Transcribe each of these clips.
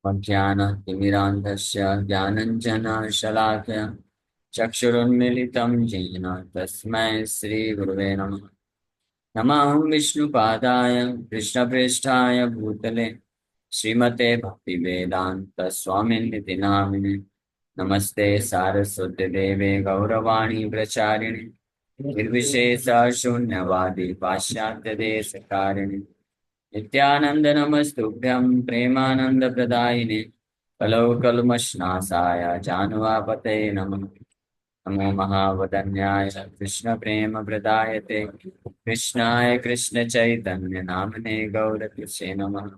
अज्ञानतिमिरान्धस्य ज्ञानञ्जनशलाकया चक्षुरुन्मीलितं येन तस्मै श्रीगुरुवे नमः। नमः विष्णुपादाय कृष्णप्रेष्ठाय भूतले श्रीमते भक्तिवेदान्तस्वामिनिति नामिने। नमस्ते सारस्वतीदेवे गौरवाणी प्रचारिणे निर्विशेषशून्यवादी पाश्चात्यदेशकारिणे नित्यानंद नमस्तुभ्यं प्रेमानंद प्रदायिने कलौकलमश्नासाय जानुवापते नमः। नमो महावदन्याय कृष्ण प्रेम प्रदायते कृष्णाय कृष्ण चैतन्य नामने गौरकृष्णे नमः।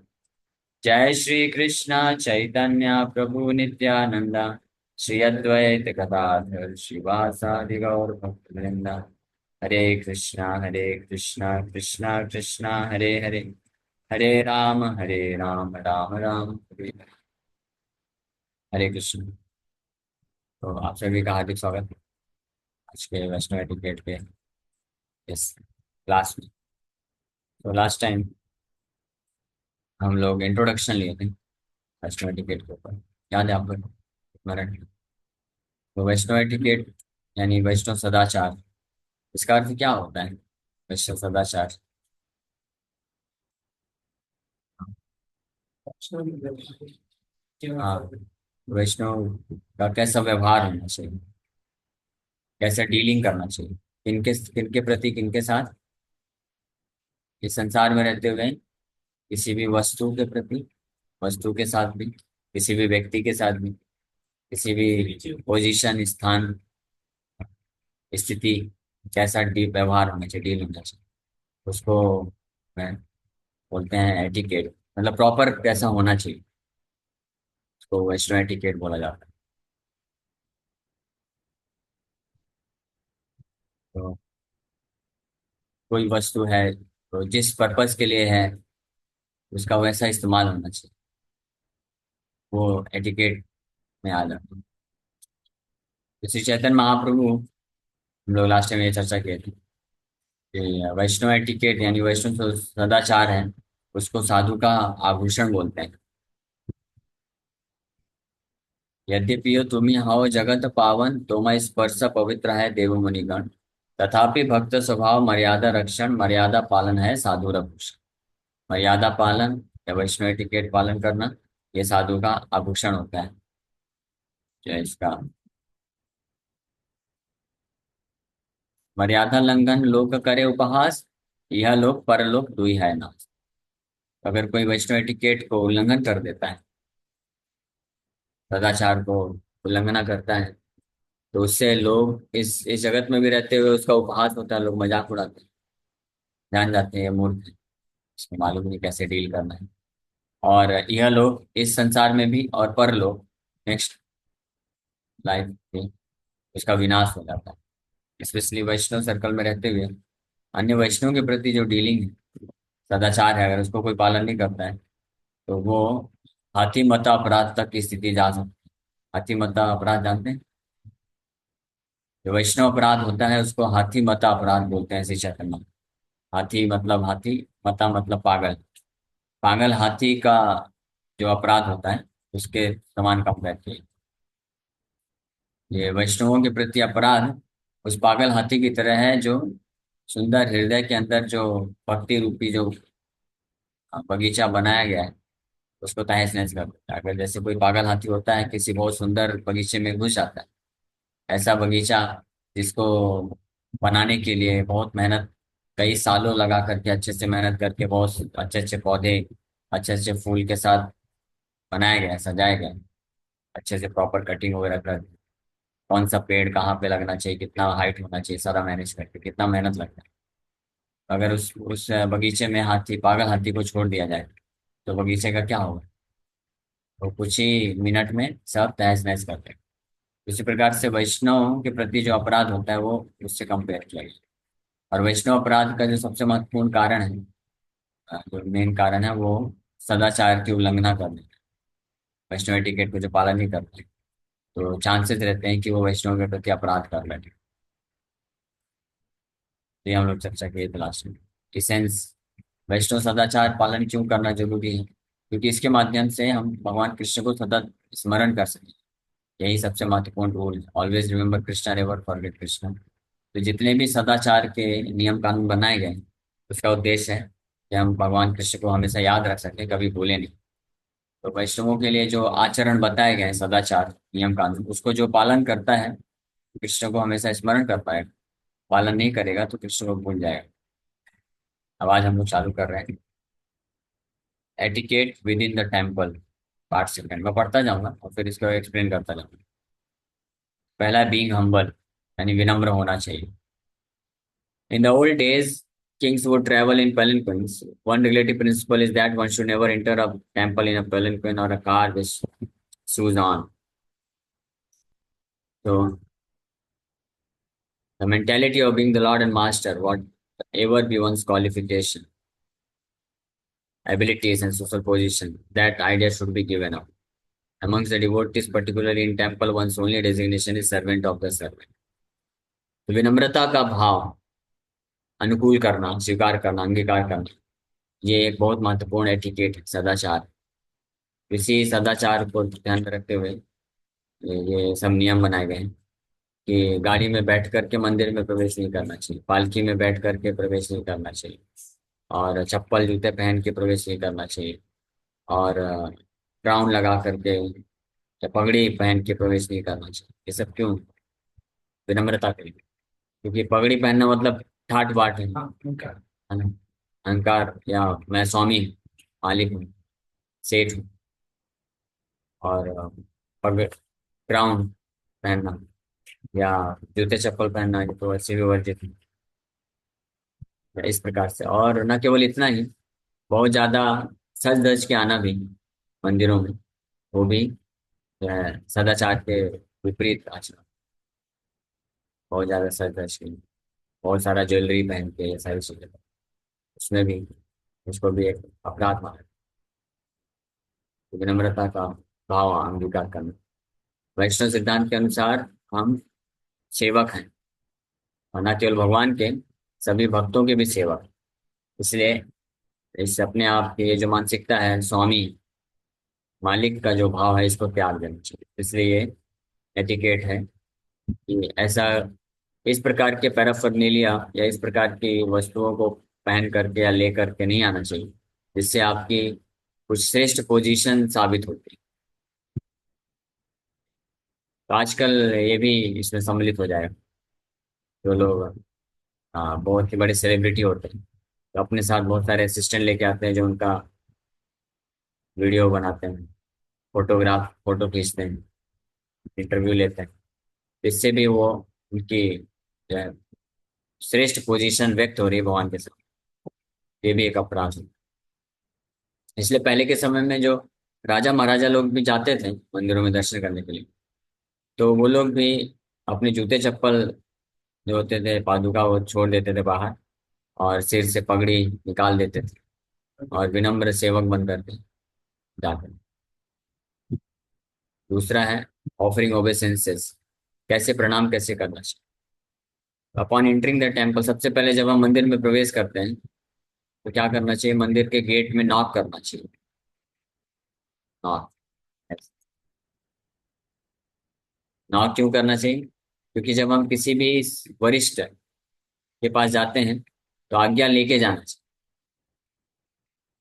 जय श्री कृष्ण चैतन्य प्रभु नित्यानंद श्री अद्वैत गदाधर शिवासादि गौर भक्तवृंद। हरे कृष्णा कृष्णा कृष्णा हरे हरे हरे राम राम राम हरे हरे। हरे कृष्ण। तो आप सभी का हार्दिक स्वागत है आज के वैष्णव एटिकेट के इस क्लास में। तो लास्ट टाइम हम लोग इंट्रोडक्शन लिए थे वैष्णव एटिकेट के ऊपर, याद है आपको? स्मरण है? तो वैष्णव एटिकेट यानी वैष्णव सदाचार, इसका अर्थ क्या होता है? वैष्णव सदाचार, हाँ, वैष्णव का कैसा व्यवहार होना चाहिए, कैसे डीलिंग करना चाहिए, किनके किनके प्रति, किनके साथ, इस संसार में रहते हुए किसी भी वस्तु के प्रति, वस्तु के साथ भी, किसी भी व्यक्ति के साथ भी, किसी भी पोजीशन, स्थान, स्थिति, कैसा डीप व्यवहार होना चाहिए, डील होना चाहिए, उसको मैं बोलते हैं एटिकेट। मतलब प्रॉपर कैसा होना चाहिए, उसको वैष्णव एटिकेट बोला जाता है। तो कोई वस्तु है तो जिस पर्पस के लिए है उसका वैसा इस्तेमाल होना चाहिए, वो एटिकेट में आ जाता है। श्री चैतन्य महाप्रभु, हम लोग लास्ट टाइम ये चर्चा किए थे कि वैष्णव एटिकेट यानी वैष्णव सदाचार है, उसको साधु का आभूषण बोलते हैं। यद्यपि यो तुम्ही हव जगत पावन तुम्हें स्पर्श पवित्र है देव मुनिगण, तथापि भक्त स्वभाव मर्यादा रक्षण मर्यादा पालन है साधु आभूषण। मर्यादा पालन या वैष्णव एटिकेट पालन करना, ये साधु का आभूषण होता है। जो है इसका मर्यादा लंघन लोक करे उपहास, यह लोक परलोक दुई है नाश। अगर कोई वैष्णव एटिकेट को उल्लंघन कर देता है, सदाचार को उल्लंघना करता है, तो उससे लोग इस जगत में भी रहते हुए उसका उपहास होता है, लोग मजाक उड़ाते हैं, जान जाते हैं ये मूर्ख है, इसको मालूम नहीं कैसे डील करना है। और यह लोग इस संसार में भी और पर लोग नेक्स्ट लाइफ में उसका विनाश हो जाता है। स्पेशली वैष्णव सर्कल में रहते हुए अन्य वैष्णव के प्रति जो डीलिंग है, सदाचार है, अगर उसको कोई पालन नहीं करता है तो वो हाथी मता अपराध तक की स्थिति जा सकती है। हाथी मता अपराध जानते हैं? जो वैष्णव अपराध होता है उसको हाथी मता अपराध बोलते हैं श्री चैतन्य। हाथी मतलब हाथी, मता मतलब पागल। पागल हाथी का जो अपराध होता है उसके समान कम करती है। ये वैष्णवों के प्रति अपराध उस पागल हाथी की तरह है जो सुंदर हृदय के अंदर जो भक्ति रूपी जो बगीचा बनाया गया है उसको तहस नहस कर देता है। अगर जैसे कोई पागल हाथी होता है किसी बहुत सुंदर बगीचे में घुस जाता है, ऐसा बगीचा जिसको बनाने के लिए बहुत मेहनत, कई सालों लगा करके अच्छे से मेहनत करके बहुत अच्छे अच्छे पौधे, अच्छे अच्छे फूल के साथ बनाया गया है, सजाया गया है, अच्छे से प्रॉपर कटिंग वगैरह कर, कौन सा पेड़ कहाँ पे लगना चाहिए, कितना हाइट होना चाहिए, सारा मैनेज करके कितना मेहनत लगता है। अगर उस बगीचे में हाथी, पागल हाथी को छोड़ दिया जाए तो बगीचे का क्या होगा? तो कुछ ही मिनट में सब तहस नहस करते हैं। उसी प्रकार से वैष्णव के प्रति जो अपराध होता है वो उससे कंपेयर किया गया। और वैष्णव अपराध का जो सबसे महत्वपूर्ण कारण है, जो मेन कारण है, वो सदाचार की उल्लंघना करने। वैष्णव एटिकेट को जो पालन नहीं करते तो चांसेस रहते हैं कि वो वैष्णव के प्रति अपराध कर बैठे। तो ये हम लोग चर्चा किए थे लास्ट में कि सेंस वैष्णव सदाचार पालन क्यों करना जरूरी है। क्योंकि इसके माध्यम से हम भगवान कृष्ण को सतत स्मरण कर सकें। यही सबसे महत्वपूर्ण रूल है, always remember Krishna never forget Krishna. तो जितने भी सदाचार के नियम कानून बनाए गए हैं, उसका उद्देश्य है कि हम भगवान कृष्ण को हमेशा याद रख सकें, कभी भूलें नहीं। तो वैष्णवों के लिए जो आचरण बताए गए हैं, सदाचार नियम कानून, उसको जो पालन करता है कृष्ण को हमेशा स्मरण कर पाएगा। पालन नहीं करेगा तो कृष्ण को भूल जाएगा। अब आज हम लोग चालू कर रहे हैं etiquette with in the temple, part second. मैं पढ़ता जाऊंगा और फिर इसको एक्सप्लेन करता जाऊंगा। पहला है बीइंग हम्बल, यानी विनम्र होना चाहिए। In the old days kings would travel in palanquins. One relative principle is that one should never enter a temple in a palanquin or a car with shoes on. So the mentality of being the Lord and Master, whatever be one's qualification, abilities, and social position, that idea should be given up. Amongst the devotees, particularly in temple, one's only designation is servant of the servant. तो विनम्रता का भाव, अनुकूल करना, स्वीकार करना, अंगीकार करना, ये एक बहुत महत्वपूर्ण एटिकेट है, सदाचार। इसी सदाचार को ध्यान में रखते हुए ये सब नियम बनाए गए हैं कि गाड़ी में बैठ करके मंदिर में प्रवेश नहीं करना चाहिए, पालकी में बैठ करके प्रवेश नहीं करना चाहिए, और चप्पल जूते पहन के प्रवेश नहीं करना चाहिए, और क्राउन लगा करके या पगड़ी पहन के प्रवेश नहीं करना चाहिए। ये सब क्यों? विनम्रता के लिए। क्योंकि पगड़ी पहनना मतलब ठाट बाट है ना? अहंकार, या मैं स्वामी हूँ, मालिक हूँ, सेठ हूँ। और पग क्राउन पहनना या जूते चप्पल पहनना, ये तो वैसे भी वर्जित है। इस प्रकार से, और न केवल इतना ही, बहुत ज्यादा सज धज के आना भी मंदिरों में, वो भी जो है सदाचार के विपरीत आचरण। बहुत ज्यादा सज धज के, बहुत सारा ज्वेलरी पहन के, ये सारी चीजें, उसमें भी, उसको भी एक अपराध माना। तो विनम्रता का भाव अंगीकार करना। वैष्णव सिद्धांत के अनुसार हम सेवक हैं, और न केवल भगवान के, सभी भक्तों के भी सेवक। इसलिए इस अपने आप की ये जो मानसिकता है, स्वामी मालिक का जो भाव है, इसको त्याग देना चाहिए। इसलिए ये एटिकेट है कि ऐसा, इस प्रकार के पैराफर्नेलिया या इस प्रकार की वस्तुओं को पहन करके या ले करके नहीं आना चाहिए, जिससे आपकी कुछ श्रेष्ठ पोजीशन साबित होती है। तो आजकल ये भी इसमें सम्मिलित हो जाएगा। जो लोग बहुत ही बड़े सेलिब्रिटी होते हैं, तो अपने साथ बहुत सारे असिस्टेंट लेके आते हैं, जो उनका वीडियो बनाते हैं, फोटो खींचते हैं, इंटरव्यू लेते हैं। इससे भी वो उनकी जो है श्रेष्ठ पोजीशन व्यक्त हो रही है भगवान के सामने। ये भी एक अपराध है। इसलिए पहले के समय में जो राजा महाराजा लोग भी जाते थे मंदिरों में दर्शन करने के लिए, तो वो लोग भी अपने जूते चप्पल जो होते थे, पादुका, वो छोड़ देते थे बाहर, और सिर से पगड़ी निकाल देते थे, और विनम्र सेवक बन करके जाते थे। दूसरा है ऑफरिंग ओबेसेंसेस, कैसे प्रणाम कैसे करना चाहिए। अपॉन एंटरिंग द टेम्पल, सबसे पहले जब हम मंदिर में प्रवेश करते हैं तो क्या करना चाहिए? मंदिर के गेट में नॉक करना चाहिए। नॉक, नॉक क्यों करना चाहिए? क्योंकि जब हम किसी भी वरिष्ठ के पास जाते हैं तो आज्ञा लेके जाना चाहिए,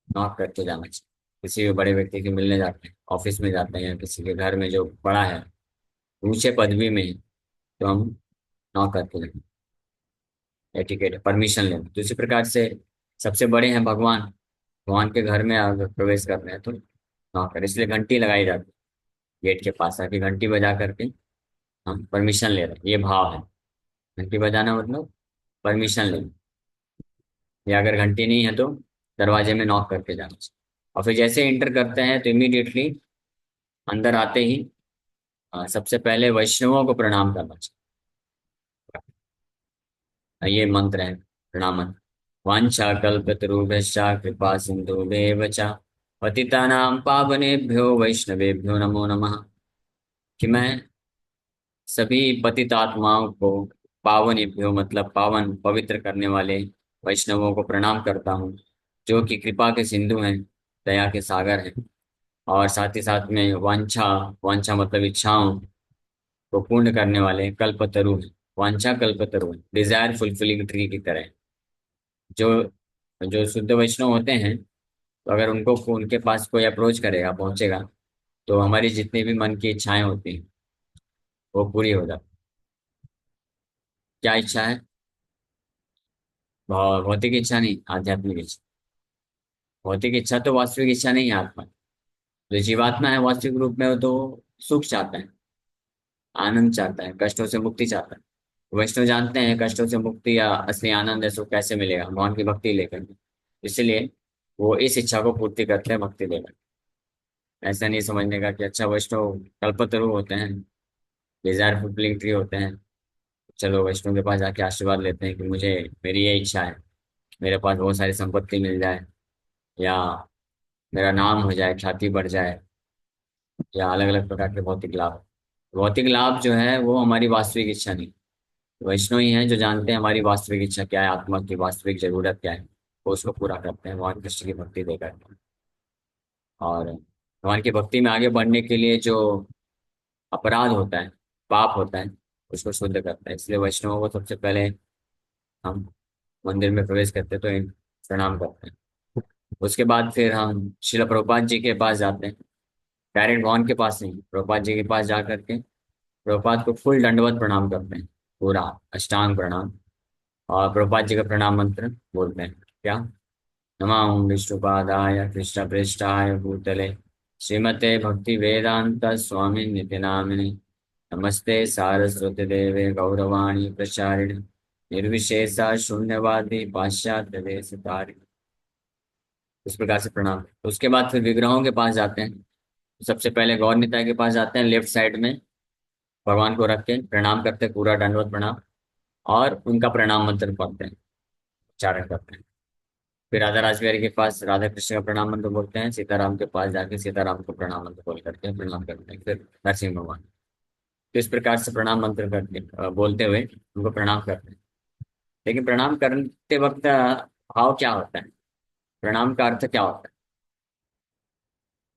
नॉक करके जाना चाहिए। किसी भी बड़े व्यक्ति के मिलने जाते हैं, ऑफिस में जाते हैं, या किसी के घर में जो बड़ा है, ऊंचे पदवी में है, तो हम नॉक करके जाते हैं। एटिकेट, परमिशन लेना। तो इसी प्रकार से सबसे बड़े हैं भगवान, भगवान के घर में अगर प्रवेश कर रहे हैं तो नॉक करें। इसलिए घंटी लगाई जाती है गेट के पास, आके घंटी बजा करके हम परमिशन ले रहे हैं, ये भाव है। घंटी बजाना मतलब परमिशन लेना। या अगर घंटी नहीं है तो दरवाजे में नॉक करके जाना चाहिए। और फिर जैसे एंटर करते हैं तो इमीडिएटली अंदर आते ही सबसे पहले वैष्णवों को प्रणाम करना चाहिए। ये मंत्र है, प्रणाम मंत्र। वाञ्छा कल्पतरुभ्यश्च कृपा सिन्धुभ्येव च पतितानां पावनेभ्यो वैष्णवेभ्यो नमो नमः। कि मैं सभी पतित आत्माओं को, पावनेभ्यो मतलब पावन पवित्र करने वाले वैष्णवों को प्रणाम करता हूँ, जो कि कृपा के सिंधु हैं, दया के सागर हैं। और साथ ही साथ में वांछा, वांछा मतलब इच्छाओं को पूर्ण करने वाले कल्पतरु हैं। वांछा कल्पतरु हैं, डिजायर फुलफिलिंग ट्री की तरह। जो जो शुद्ध वैष्णव होते हैं, तो अगर उनको उनके पास कोई अप्रोच करेगा, पहुंचेगा, तो हमारी जितनी भी मन की इच्छाएं होती हैं वो पूरी हो जाती। क्या इच्छा है? भौतिक इच्छा नहीं, आध्यात्मिक इच्छा। भौतिक इच्छा तो वास्तविक इच्छा नहीं है आत्मा। जो जीवात्मा है वास्तविक रूप में, वो तो सुख चाहता है, आनंद चाहता है, कष्टों से मुक्ति चाहता है। वैष्णव जानते हैं कष्टों से मुक्ति या असली आनंद है सुख कैसे मिलेगा, भगवान की भक्ति लेकर के। इसलिए वो इस इच्छा को पूर्ति करते हैं भक्ति लेकर। ऐसा नहीं समझने का कि अच्छा वैष्णव कल्पतरु होते हैं, डिजायर फुलफिलिंग ट्री होते हैं, चलो वैष्णव के पास जाके आशीर्वाद लेते हैं कि मुझे, मेरी ये इच्छा है, मेरे पास बहुत सारी संपत्ति मिल जाए, या मेरा नाम हो जाए, ख्याति बढ़ जाए, या अलग अलग प्रकार के भौतिक लाभ। भौतिक लाभ जो है वो हमारी वास्तविक इच्छा नहीं। वैष्णव ही हैं जो जानते हैं हमारी वास्तविक इच्छा क्या है, आत्मा की वास्तविक जरूरत क्या है, वो उसको पूरा करते हैं भगवान कृष्ण की भक्ति देकर। और भगवान की भक्ति में आगे बढ़ने के लिए जो अपराध होता है, पाप होता है, उसको शुद्ध करता है। इसलिए वैष्णवों को सबसे पहले हम मंदिर में प्रवेश करते तो प्रणाम करते हैं। उसके बाद फिर हम शिला प्रभुपाद जी के पास जाते हैं। डायरेक्ट भगवान के पास नहीं, प्रभुपाद जी के पास जा करके प्रभुपाद को फुल दंडवत प्रणाम करते हैं, पूरा अष्टांग प्रणाम। और प्रभुपाद जी का प्रणाम मंत्र बोलते हैं क्या? नमामि विष्णुपादाय कृष्णप्रेष्ठाय भूतले श्रीमते भक्ति वेदांत स्वामी नित्य नामिने नमस्ते सारस्वती देवे गौरवाणी प्रचारिणे निर्विशेषा शून्यवादी पाश्चात्य देश तारिणे। इस प्रकार से प्रणाम। उसके बाद फिर विग्रहों के पास जाते हैं। सबसे पहले गौर निताई के पास जाते हैं, लेफ्ट साइड में भगवान को रख के प्रणाम करते हैं, पूरा दंडवत प्रणाम। और उनका प्रणाम मंत्र पढ़ते हैं, उच्चारण करते हैं। फिर राधा रासबिहारी के पास राधा कृष्ण का प्रणाम मंत्र बोलते हैं। सीताराम के पास जाके सीताराम को प्रणाम मंत्र बोल करके प्रणाम करते हैं। फिर नरसिंह भगवान। तो इस प्रकार से प्रणाम मंत्र करके बोलते हुए उनको प्रणाम करते हैं। लेकिन प्रणाम करते वक्त भाव क्या होता है? प्रणाम का अर्थ क्या होता है?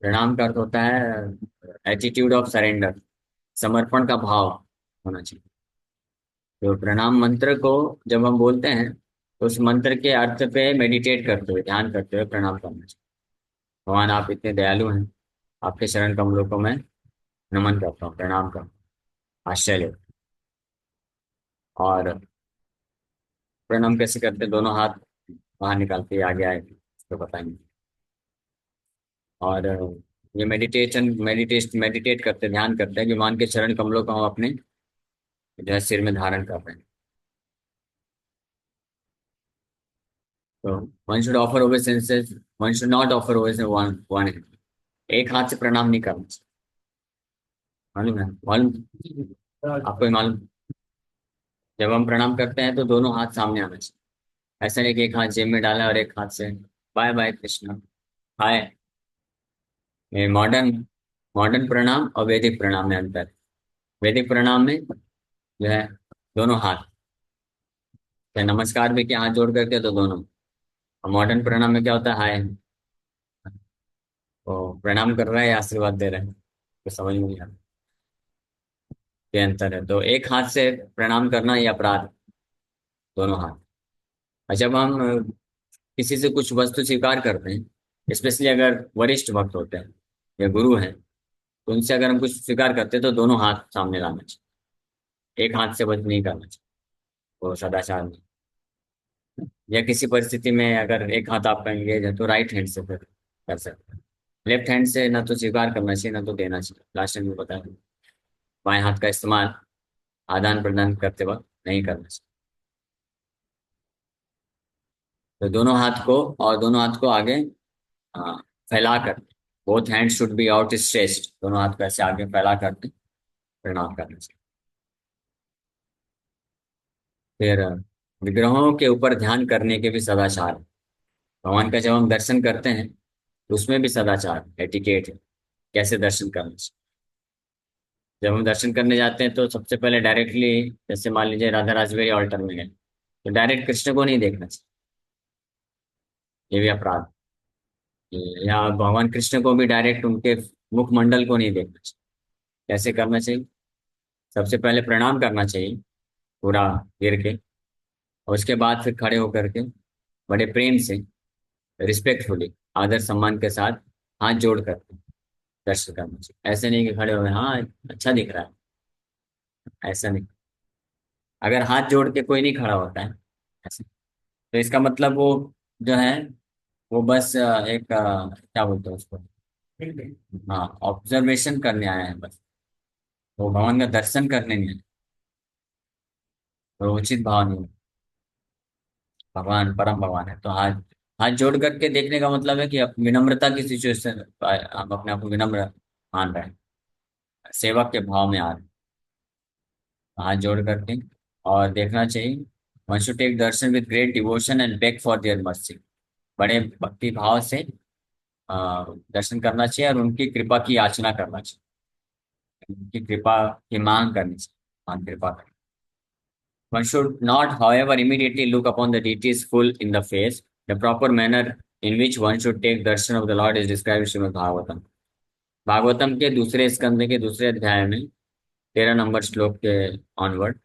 प्रणाम का अर्थ होता है एटीट्यूड ऑफ सरेंडर, समर्पण का भाव होना चाहिए। तो प्रणाम मंत्र को जब हम बोलते हैं, तो उस मंत्र के अर्थ पे मेडिटेट करते हुए, ध्यान करते हुए प्रणाम करना चाहिए। भगवान आप इतने दयालु हैं, आपके शरण कमलों को मैं नमन करता हूँ, प्रणाम करता हूँ, आश्रय लेता हूँ। और प्रणाम कैसे करते हैं? दोनों हाथ बाहर निकाल के आगे आए, तो बताएंगे। और ये मेडिटेट करते, ध्यान करते हैं कि भगवान के चरण कमलों को हम अपने जो है सिर में धारण कर रहे हैं। तो one should offer obeisances, one should not offer obeisance one one hand. एक हाथ से प्रणाम नहीं करना चाहिए। मालूम है? मालूम? आपको ही मालूम? जब हम प्रणाम करते हैं तो दोनों हाथ सामने आना चाहिए। ऐसा नहीं कि एक हाथ जेब में डाला और एक हाथ से बाय बाय कृष्णा, हाय। ये मॉडर्न मॉडर्न प्रणाम और वैदिक प्रणाम में अंतर है। वैदिक प्रणाम में जो है दोनों हाथ, या नमस्कार भी क्या हाथ जोड़ करके तो दोनों। और मॉडर्न प्रणाम में क्या होता है? हाय। तो प्रणाम कर रहा है या आशीर्वाद दे रहा है, तो समझ में नहीं आता। ये अंतर है। तो एक हाथ से प्रणाम करना ये अपराध है, दोनों हाथ। और जब हम किसी से कुछ वस्तु स्वीकार करते हैं, स्पेशली अगर वरिष्ठ भक्त होते हैं या गुरु हैं, तो उनसे अगर हम कुछ स्वीकार करते हैं तो दोनों हाथ सामने लाना चाहिए। एक हाथ से बस नहीं करना चाहिए, वो सदाचार नहीं। या किसी परिस्थिति में अगर एक हाथ आपका एंगेज है तो राइट हैंड से फिर कर सकते हैं। लेफ्ट हैंड से ना तो स्वीकार करना चाहिए ना तो देना चाहिए। लास्ट टाइम में बताया, बाएं हाथ का इस्तेमाल आदान प्रदान करते वक्त नहीं करना चाहिए। तो दोनों हाथ को, और दोनों हाथ को आगे हाँ, फैला कर, both hand should be out stretched, दोनों हाथ को ऐसे आगे फैला कर प्रणाम करना चाहिए। फिर विग्रहों के ऊपर ध्यान करने के भी सदाचार है। भगवान का जब हम दर्शन करते हैं तो उसमें भी सदाचार, एटिकेट है, कैसे दर्शन करना चाहिए। जब हम दर्शन करने जाते हैं तो सबसे पहले डायरेक्टली, जैसे मान लीजिए राधा राजबेरी ऑल्टर में गए, तो डायरेक्ट कृष्ण को नहीं देखना चाहिए, ये भी अपराध। या भगवान कृष्ण को भी डायरेक्ट उनके मुखमंडल को नहीं देखना चाहिए। कैसे करना चाहिए? सबसे पहले प्रणाम करना चाहिए पूरा गिर के, और उसके बाद फिर खड़े होकर के बड़े प्रेम से, रिस्पेक्टफुली, आदर सम्मान के साथ हाथ जोड़ करके दर्शन करना चाहिए। ऐसे नहीं कि खड़े हो गए, हाँ अच्छा दिख रहा है, ऐसा नहीं। अगर हाथ जोड़ के कोई नहीं खड़ा होता है ऐसे, तो इसका मतलब वो जो है, वो बस एक क्या बोलते हैं उसको, हाँ ऑब्जर्वेशन करने आया है बस, वो भगवान का दर्शन करने नहीं आया। तो उचित भाव नहीं है। भगवान परम भगवान है, तो हाथ हाथ जोड़ करके देखने का मतलब है कि विनम्रता की सिचुएशन, हम अपने आप को विनम्र मान रहे हैं, सेवक के भाव में आ रहे हैं, हाथ जोड़ करके। और देखना चाहिए, one should take darshan with great devotion and beg for their mercy. बड़े भक्ति भाव से दर्शन करना चाहिए, और उनकी कृपा की याचना करना चाहिए, उनकी कृपा की मांग करनी चाहिए, मान कृपा करनी। One should not, however, immediately look upon the deities full in the face. The proper manner in which one should take darshan of the Lord is described in Srimad Bhagavatam. Bhagavatam के दूसरे स्कंद के दूसरे अध्याय में 13 नंबर श्लोक के onward,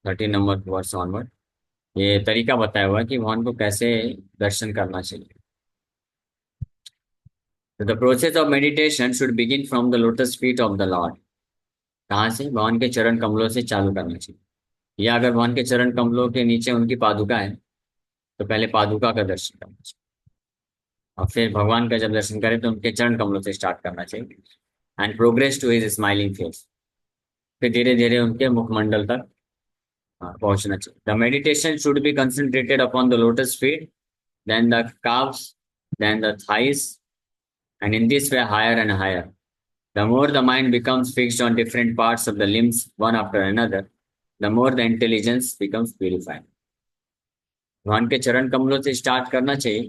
13 number verse onward, ये तरीका बताया हुआ है कि भगवान को कैसे दर्शन करना चाहिए। तो the process of meditation should begin from the lotus feet of the Lord. कहाँ से? भगवान के चरण कमलों से चालू करना चाहिए। या अगर भगवान के चरण कमलों के नीचे उनकी पादुका है, तो पहले पादुका का दर्शन करना चाहिए, और फिर भगवान का जब दर्शन करें तो उनके चरण कमलों से स्टार्ट करना चाहिए, and progress to his smiling face. फिर धीरे धीरे उनके मुखमंडल तक पहुंचना चाहिए। The meditation should be concentrated upon the lotus feet, then the calves, then the thighs, and in this way higher and higher. The more the mind becomes fixed on different parts of the limbs one after another, the more the intelligence becomes purified. भगवान के चरण कमलों से start करना चाहिए।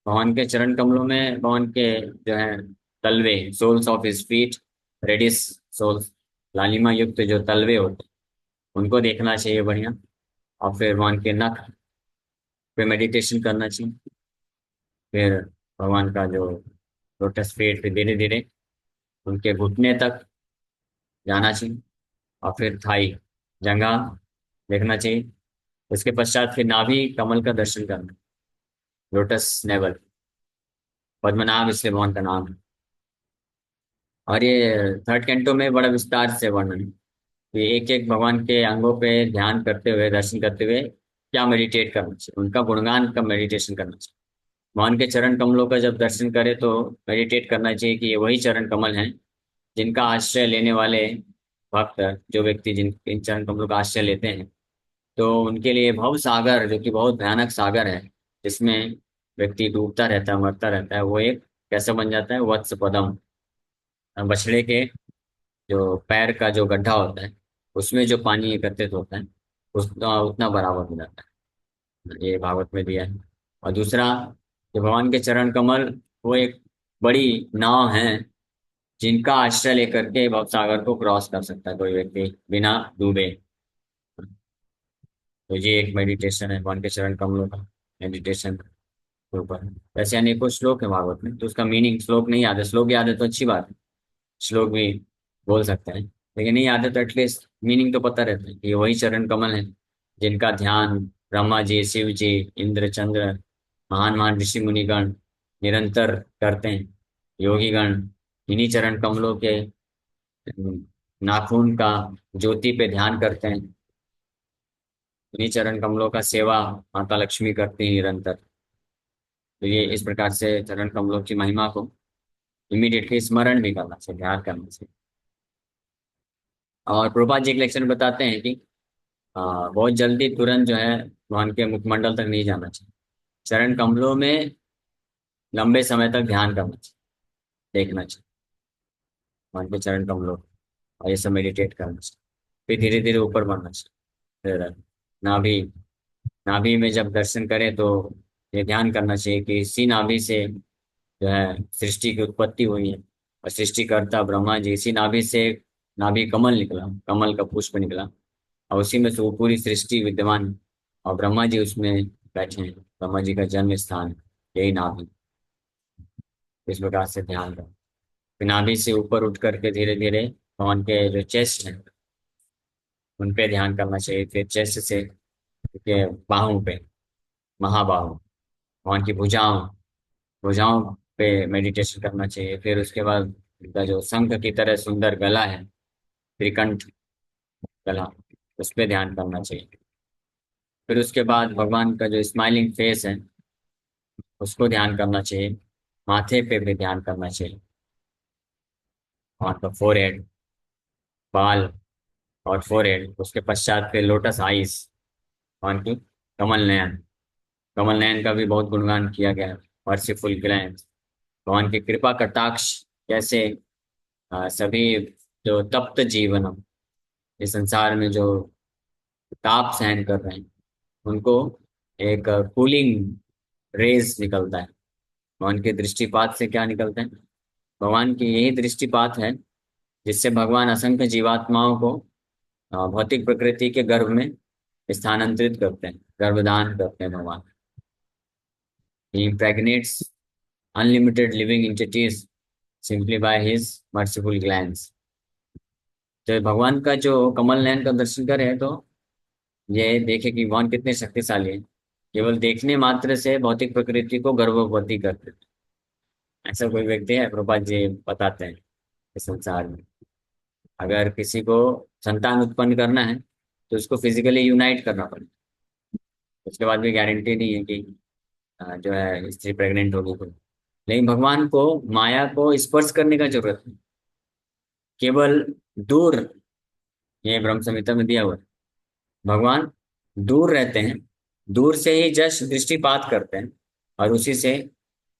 भगवान के चरण कमलों में भगवान के जो है तलवे, soles of his feet, reddish soles, लालिमा युक्त जो तलवे होते हैं, उनको देखना चाहिए बढ़िया। और फिर भगवान के नख पे मेडिटेशन करना चाहिए। फिर भगवान का जो लोटस फीट, फिर धीरे धीरे उनके घुटने तक जाना चाहिए, और फिर थाई, जंघा देखना चाहिए। उसके पश्चात फिर नाभि कमल का दर्शन करना, लोटस नेवल, पद्मनाभ इसलिए भगवान का नाम है। और ये थर्ड कैंटो में बड़ा विस्तार से वर्णन है कि एक एक भगवान के अंगों पे ध्यान करते हुए, दर्शन करते हुए क्या मेडिटेट करना चाहिए, उनका गुणगान का मेडिटेशन करना चाहिए। भगवान के चरण कमलों का जब दर्शन करे तो मेडिटेट करना चाहिए कि ये वही चरण कमल हैं जिनका आश्रय लेने वाले भक्त, जो व्यक्ति जिन इन चरण कमलों का आश्रय लेते हैं, तो उनके लिए भव सागर, जो कि बहुत भयानक सागर है, जिसमें व्यक्ति डूबता रहता है, मरता रहता है, वो एक कैसे बन जाता है, वत्स पदम, बछड़े के जो पैर का जो गड्ढा होता है, उसमें जो पानी एकत्रित होता है, उतना उतना बराबर हो जाता है। ये भागवत में दिया है। और दूसरा, कि भगवान के चरण कमल वो एक बड़ी नाव है, जिनका आश्रय लेकर के भवसागर को क्रॉस कर सकता है कोई व्यक्ति बिना डूबे। तो ये एक मेडिटेशन है, भगवान के चरण कमलों का मेडिटेशन के ऊपर। वैसे अनेकों श्लोक है भागवत में, तो उसका मीनिंग, श्लोक नहीं याद है, श्लोक याद है तो अच्छी बात है, श्लोक भी बोल सकते हैं, लेकिन नहीं याद है तो एटलीस्ट मीनिंग तो पता रहता है कि ये वही चरण कमल है जिनका ध्यान ब्रह्मा जी, शिव जी, इंद्र, चंद्र, महान महान ऋषि मुनिगण निरंतर करते हैं। योगीगण इन्हीं चरण कमलों के नाखून का ज्योति पे ध्यान करते हैं। इन्हीं चरण कमलों का सेवा माता लक्ष्मी करती है निरंतर। तो ये इस प्रकार से चरण कमलों की महिमा को इमीडिएटली स्मरण भी करना चाहिए, ध्यान करना चाहिए। और प्रभुपाद जी एक लेक्चर में बताते हैं कि बहुत जल्दी तुरंत जो है भगवान के मुखमंडल तक नहीं जाना चाहिए, चरण कमलों में लंबे समय तक ध्यान करना चाहिए, देखना चाहिए भगवान के चरण कमलों को, और ये सब मेडिटेट करना चाहिए। फिर धीरे धीरे ऊपर बढ़ना चाहिए। फिर नाभि, नाभि में जब दर्शन करें तो ये ध्यान करना चाहिए कि इसी नाभि से जो है सृष्टि की उत्पत्ति हुई है, और सृष्टिकर्ता ब्रह्मा जी, इसी नाभि से नाभि कमल निकला, कमल का पुष्प निकला, और उसी में से वो पूरी सृष्टि विद्यमान है, और ब्रह्मा जी उसमें बैठे हैं, ब्रह्मा जी का जन्म स्थान है, यही नाभि। इस प्रकार से ध्यान करें। फिर नाभि से ऊपर उठ करके धीरे धीरे भगवान के जो चेस्ट है उन पे ध्यान करना चाहिए। फिर चेस्ट से के बाहों पे, महाबाहों, भगवान की भुजाओं, भुजाओं पे मेडिटेशन करना चाहिए। फिर उसके बाद उनका जो शंख की तरह सुंदर गला है, त्रिकंठ गला, उस पे ध्यान करना चाहिए। फिर उसके बाद भगवान का जो स्माइलिंग फेस है उसको ध्यान करना चाहिए। माथे पे भी ध्यान करना चाहिए, वहाँ का फोरहेड, बाल और फोरहेड। उसके पश्चात फिर लोटस आइस, भगवान की कमल नयन। कमल नयन का भी बहुत गुणगान किया गया है। मर्सीफुल ग्लैंस, भगवान की कृपा कटाक्ष कैसे सभी जो तप्त जीवन इस संसार में जो ताप सहन कर रहे हैं उनको एक कूलिंग रेज निकलता है। भगवान के दृष्टिपात से क्या निकलता है? भगवान की यही दृष्टिपात है जिससे भगवान असंख्य जीवात्माओं को भौतिक प्रकृति के गर्भ में स्थानांतरित करते हैं, गर्भदान करते हैं भगवान। ही impregnates unlimited living entities simply by his merciful glance। तो भगवान का जो कमल नयन का दर्शन करें तो ये देखे कि भगवान कितने शक्तिशाली हैं। केवल देखने मात्र से भौतिक प्रकृति को गर्भवती करते हैं। ऐसा कोई व्यक्ति है, प्रभुपाद जी बताते हैं, इस संसार में अगर किसी को संतान उत्पन्न करना है तो उसको फिजिकली यूनाइट करना पड़ेगा। उसके बाद भी गारंटी नहीं है कि जो है स्त्री प्रेग्नेंट होगी कोई। लेकिन भगवान को माया को स्पर्श करने का जरूरत नहीं, केवल दूर, ये ब्रह्म संहिता में दिया हुआ है। भगवान दूर रहते हैं, दूर से ही जस्ट दृष्टिपात करते हैं और उसी से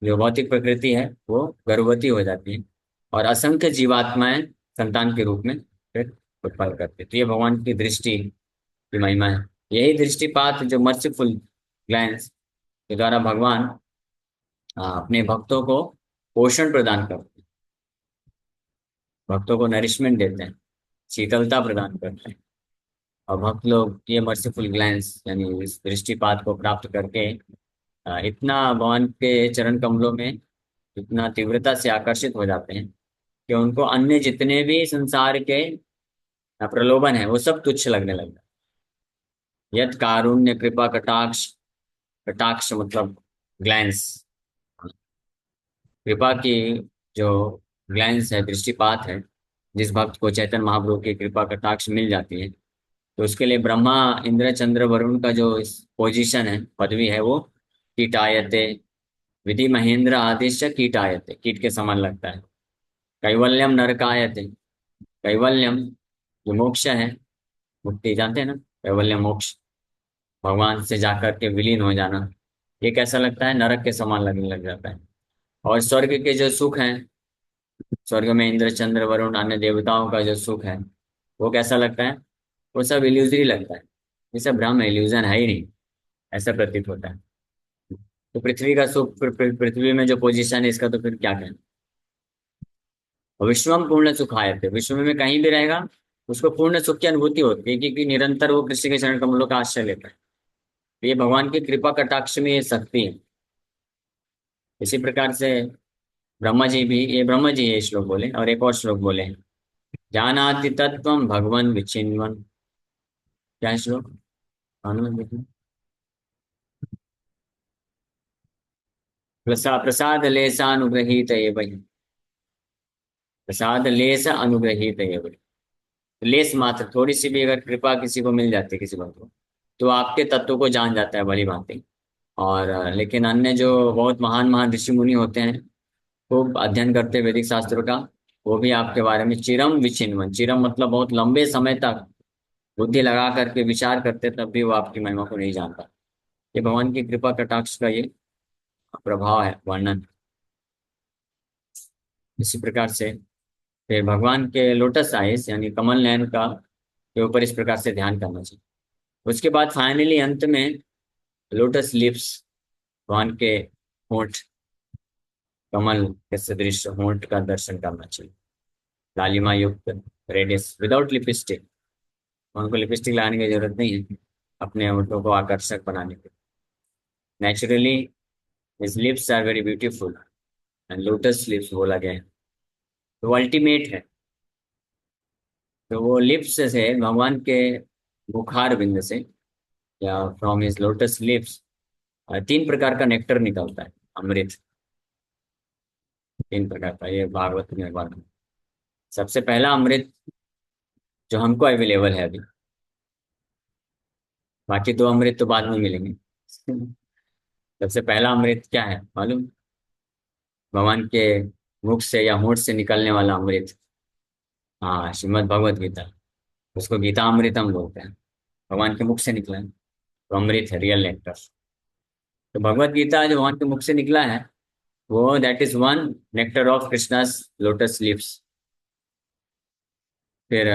जो भौतिक प्रकृति है वो गर्भवती हो जाती है और असंख्य जीवात्माएं संतान के रूप में फिर उत्पन्न करती है। तो ये भगवान की दृष्टि की महिमा है। यही दृष्टिपात जो मर्सीफुल ग्लैंस के द्वारा भगवान अपने भक्तों को पोषण प्रदान करते हैं, भक्तों को नरिशमेंट देते हैं, शीतलता प्रदान करते हैं। और भक्त लोग ये मर्सीफुल ग्लैंस यानी इस दृष्टिपात को प्राप्त करके इतना भगवान के चरण कमलों में इतना तीव्रता से आकर्षित हो जाते हैं कि उनको अन्य जितने भी संसार के प्रलोभन है वो सब तुच्छ लगने लगता है। यत कारुण्य कृपा कटाक्ष, कटाक्ष मतलब ग्लैंस, कृपा की जो ग्लैंस है, दृष्टिपात है, जिस भक्त को चैतन्य महाप्रभु की कृपा कटाक्ष मिल जाती है तो उसके लिए ब्रह्मा इंद्र चंद्र वरुण का जो पोजीशन है, पदवी है, वो कीटायते, विधि महेंद्र आदिश्य कीटायते, कीट के समान लगता है। कैवल्यम नरकायते, कैवल्यम जो मोक्ष है, मुक्ति जानते हैं ना, कैवल्य मोक्ष, भगवान से जाकर के विलीन हो जाना, ये कैसा लगता है? नरक के समान लगने लग जाता है। और स्वर्ग के जो सुख हैं, स्वर्ग में इंद्र चंद्र वरुण अन्य देवताओं का जो सुख है वो कैसा लगता है? वो सब इल्यूजरी लगता है, ये सब भ्रम है, इल्यूजन है ही नहीं, ऐसा प्रतीत होता है। तो पृथ्वी का सुख, पृथ्वी में जो पोजीशन है इसका तो फिर क्या कहें। और विश्वम पूर्ण सुखाय थे, विश्व में कहीं भी रहेगा उसको पूर्ण सुख की अनुभूति होती है क्योंकि निरंतर वो कृष्ण के चरण कमलों का आश्रय लेता है। तो ये भगवान की कृपा कटाक्ष में ये शक्ति है। इसी प्रकार से ब्रह्मा जी भी, ये ब्रह्मा जी ये श्लोक बोले और एक और श्लोक बोले हैं, जानाति तत्वम भगवन विचिन्वन। क्या है श्लोक? हनुमान देखना। प्रसाद लेसानुग्रहीत ये वही, प्रसाद लेस अनुग्रहीत ये वही। लेस मात्र, थोड़ी सी भी अगर कृपा किसी को मिल जाती है किसी बात को, तो आपके तत्व को जान जाता है भली भांति। और लेकिन अन्य जो बहुत महान महान ऋषि मुनि होते हैं, खूब अध्ययन करते हैं वैदिक शास्त्रों का, वो भी आपके बारे में चिरम विचिन्वन, चिरम मतलब बहुत लंबे समय तक बुद्धि लगा करके विचार करते, तब भी वो आपकी महिमा को नहीं जानता। ये भगवान की कृपा कटाक्ष का ये प्रभाव है, वर्णन। इसी प्रकार से फिर भगवान के लोटस आइस यानी कमल नयन का के ऊपर इस प्रकार से ध्यान करना चाहिए। उसके बाद फाइनली अंत में लोटस लिप्स, भगवान के होंठ, कमल के सदृश होंठ का दर्शन करना चाहिए, लालिमा युक्त, रेडिस विदाउट लिपस्टिक। उनको लिपस्टिक लगाने की जरूरत नहीं है अपने होंठों को आकर्षक बनाने के। Naturally his lips are very beautiful. And lotus lips बोला गया है, तो वो अल्टीमेट है। तो वो लिप्स से भगवान के मुखार बिंद से, या फ्रॉम हिज लोटस लिप्स, 3 प्रकार का नेक्टर निकलता है, अमृत। 3 प्रकार का, ये भागवत में बात है। सबसे पहला अमृत जो हमको अवेलेबल है अभी, बाकी 2 अमृत तो बाद में मिलेंगे। सबसे पहला अमृत क्या है मालूम? भगवान के मुख से या होंठ से निकलने वाला अमृत। हाँ, श्रीमद् भगवत गीता। उसको गीता अमृतम बोलते हैं। भगवान के मुख से निकला है, तो अमृत है, रियल नेक्टर। तो भगवत गीता जो भगवान के मुख से निकला है, वो that is one nectar of Krishna's lotus lips. फिर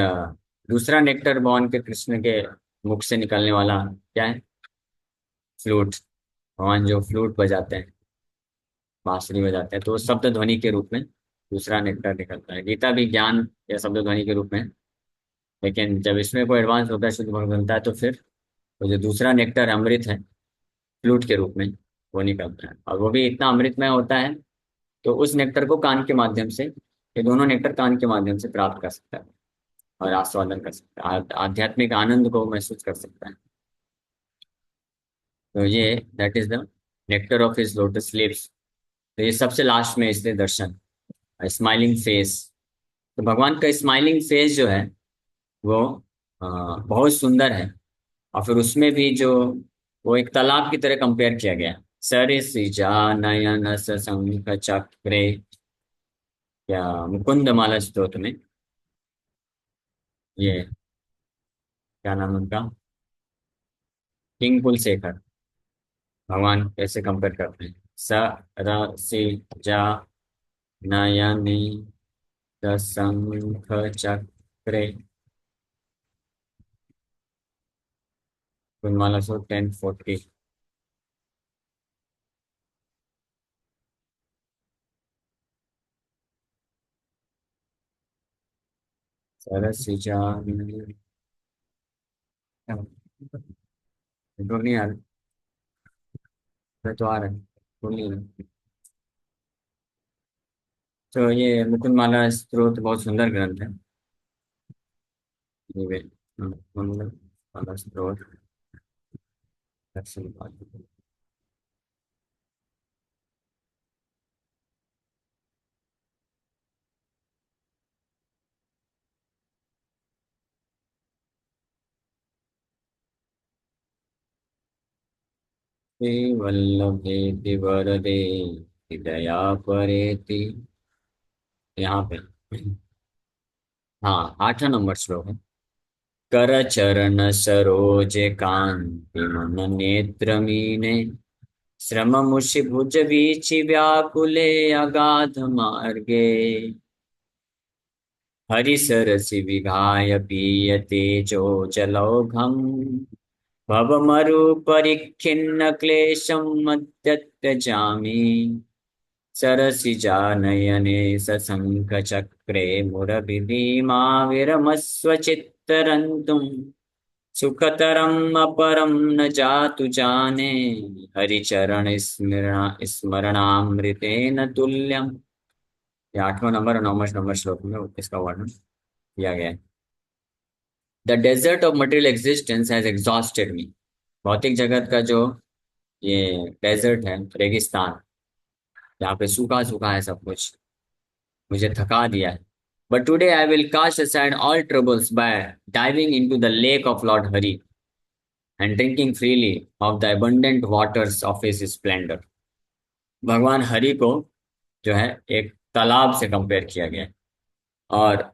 दूसरा नेक्टर भगवान के कृष्ण के मुख से निकलने वाला क्या है? फ्लूट। भगवान जो फ्लूट बजाते हैं, बांसुरी बजाते हैं, तो वो शब्द ध्वनि के रूप में दूसरा नेक्टर निकलता है। गीता भी ज्ञान या शब्द ध्वनि के रूप में है। लेकिन जब इसमें कोई एडवांस होता है, शुद्ध भक्त बनता है, तो फिर वो जो दूसरा नेक्टर अमृत है, फ्लूट के रूप में, वो निकलता है। और वो भी इतना अमृतमय होता है, तो उस नेक्टर को कान के माध्यम से, ये दोनों नेक्टर कान के माध्यम से प्राप्त कर सकता है और आस्वादन कर सकता है, आध्यात्मिक आनंद को महसूस कर सकता है। तो ये that is the nectar of his lotus lips. तो ये सबसे लास्ट में इसलिए दर्शन, स्माइलिंग फेस। तो भगवान का स्माइलिंग फेस जो है वो बहुत सुंदर है। और फिर उसमें भी जो वो एक तालाब की तरह कंपेयर किया गया है। सरिसिजा नयन सशंख चक्रे, या मुकुंद माला स्तोत्र में, ये क्या नाम है उनका, किंग कुलशेखर, भगवान कैसे कंपेयर करते हैं? सरसिजा नयनी सशंख चक्रे, कुंदमाला सो 1040। सरसिजा नेटवर्क नहीं आ रहा, मैं तो आ रहा है, बोल नहीं रहा। तो ये मुकुंद माला स्त्रोत बहुत सुंदर ग्रंथ है। ये मुकुंद माला स्त्रोत दक्षिण भारत। हे वल्लभे वरदे दया परेति, यहाँ पे, हाँ, 8वां नंबर श्लोक है। कर चरण सरोज कांति मन नेत्र मीने, श्रम मुषि भुज बीचि व्याकुले अगाध मार्गे, हरि सरसि विघाय पीयते जो जलौघम्, भवमरु परिखिन्न क्लेशं मद्यत्यजामि, सरसिजानयने सशंख चक्रे मुरभिधीमा चित्तरन्तुम्, सुखतरम् अपरं न जातु जाने, हरिचरण स्मरणामृतेन तुल्यम्। ये 8वां नंबर और 9वां नंबर श्लोक में इसका वर्णन किया गया है। The desert of material existence has exhausted me. भौतिक जगत का जो ये डेजर्ट है, रेगिस्तान, यहाँ पे सूखा सूखा है सब कुछ, मुझे थका दिया है। But today I will cast aside all troubles by diving into the lake of Lord Hari and drinking freely of the abundant waters of his splendour. भगवान हरि को जो है एक तालाब से कंपेयर किया गया है, और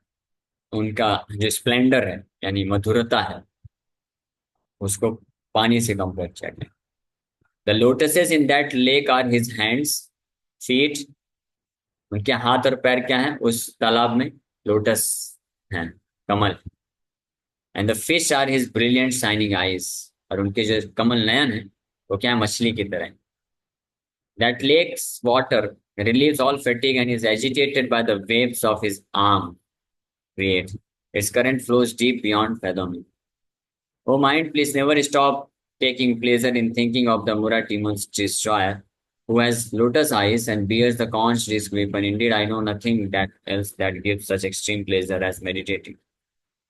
उनका जो स्प्लेंडर है यानी मधुरता है, उसको पानी से कंपेयर किया गया। The lotuses in that lake are his hands, feet. उनके हाथ और पैर क्या हैं उस तालाब में? लोटस हैं, कमल। And the fish are his brilliant shining eyes. और उनके जो कमल नयन है, वो क्या है? मछली की तरह। That lake's water relieves all fatigue and is agitated by the waves of his arm create. Its current flows deep beyond fathoming. O mind, please never stop taking pleasure in thinking of the Mura demon's destroyer. who has lotus eyes and bears the conch disc weapon. Indeed, I know nothing that else that gives such extreme pleasure as meditating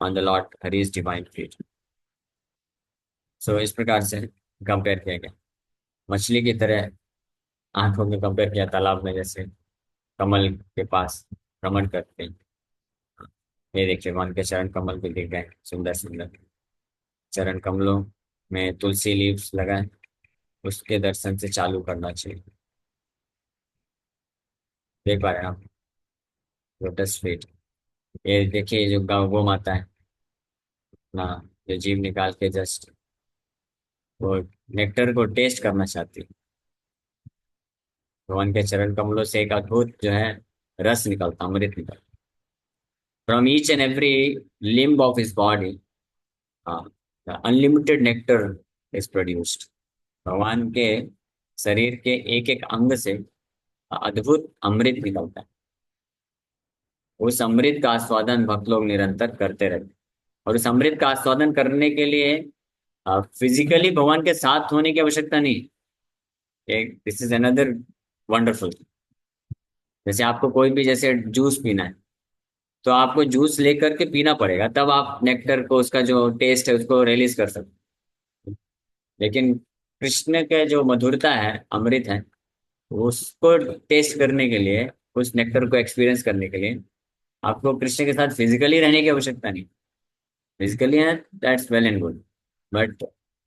on the Lord Hari's divine feet. इस प्रकार से compare किया गया, मछली की तरह आंखों में कंपेयर किया, तालाब में जैसे कमल के पास भ्रमण करते हैं। ये देखिए भगवान के चरण कमल भी दिख गए, सुंदर सुंदर चरण कमलों में तुलसी लीव्स लगाए, उसके दर्शन से चालू करना चाहिए। देख पा रहे हैं आप लोटस फीट। ये देखिए जो गौ माता है ना, जो जीभ निकाल के जस्ट वो नेक्टर को टेस्ट करना चाहती है। भगवान के चरण कमलों से एक अद्भुत जो है रस निकलता, अमृत निकलता। From each and every limb of his body unlimited nectar is produced. भगवान के शरीर के एक एक अंग से अद्भुत अमृत निकलता है। उस अमृत का आस्वादन भक्त लोग निरंतर करते रहते हैं। और उस अमृत का आस्वादन करने के लिए फिजिकली भगवान के साथ होने की आवश्यकता नहीं। This is another wonderful. जैसे आपको कोई भी जैसे जूस पीना है, तो आपको जूस लेकर के पीना पड़ेगा, तब आप नेक्टर को, उसका जो टेस्ट है उसको रिलीज कर सकते हैं। लेकिन कृष्ण के जो मधुरता है, अमृत है, उसको टेस्ट करने के लिए, उस नेक्टर को एक्सपीरियंस करने के लिए आपको कृष्ण के साथ फिजिकली रहने की आवश्यकता नहीं। फिजिकली है that's well and good, but